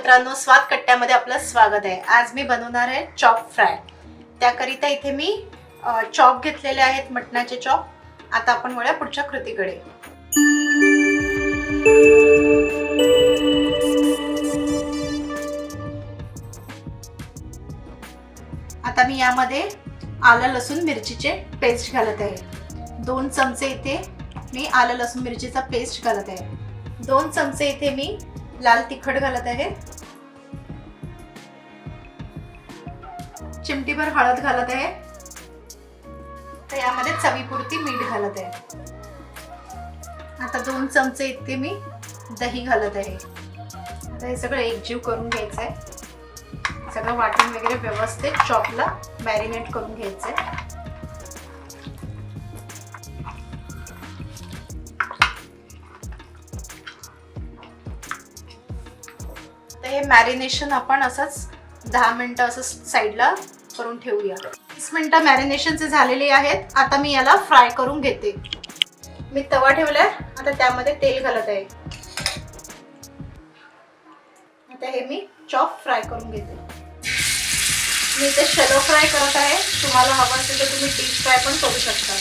मित्रांनो, स्वाद कट्ट्यामध्ये आपलं स्वागत आहे। आज मी बनवणार आहे चॉप फ्राय। त्याकरिता इथे मी चॉप घेतलेले आहेत, मटणाचे चॉप। आता आपण वळूया पुढच्या कृतीकडे। आता मी यामध्ये आलं लसूण मिरचीचे पेस्ट घालत आहे। 2 चमचे इथे मी आलं लसूण मिरचीचा पेस्ट घालत आहे। 2 चमचे इथे मी लाल तिखट घालत आहे। चिमटीभर हळद घालत आहे। तर यामध्ये चवीपुरती मीठ घालत आहे। आता 2 चमचे इतके मी दही घालत आहे। आता हे सगळं एकजीव करून घ्यायचं आहे। सगळं वाटून वगैरे व्यवस्थित चॉपला मॅरिनेट करून घ्यायचं आहे। तर हे मॅरिनेशन आपण असंच 10 मिनिटं असं साईडला करून ठेवूया। 20 मिनिटं मॅरिनेशनचे झालेले आहेत। आता मी याला फ्राय करून घेते। मी तवा ठेवलाय, आता त्यामध्ये तेल घालत आहे। आता हे मी चॉप फ्राय करून घेते। मी इथे शॅलो फ्राय करत आहे, तुम्हाला हवं असेल तर तुम्ही डीप फ्राय पण करू शकता।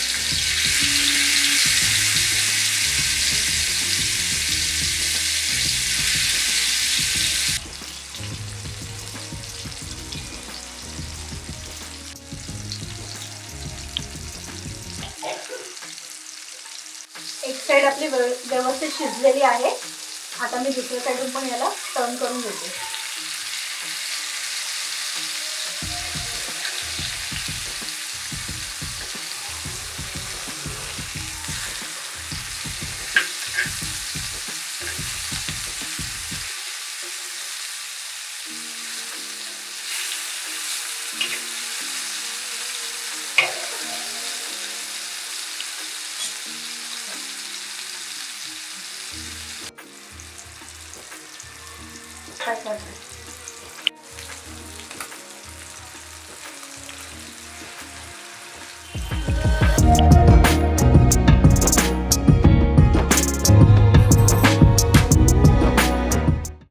एक साइड आपली व्यवस्थित शिजलेली आहे। आता मी दुसऱ्या साइडून पण याला टर्न करून घेते।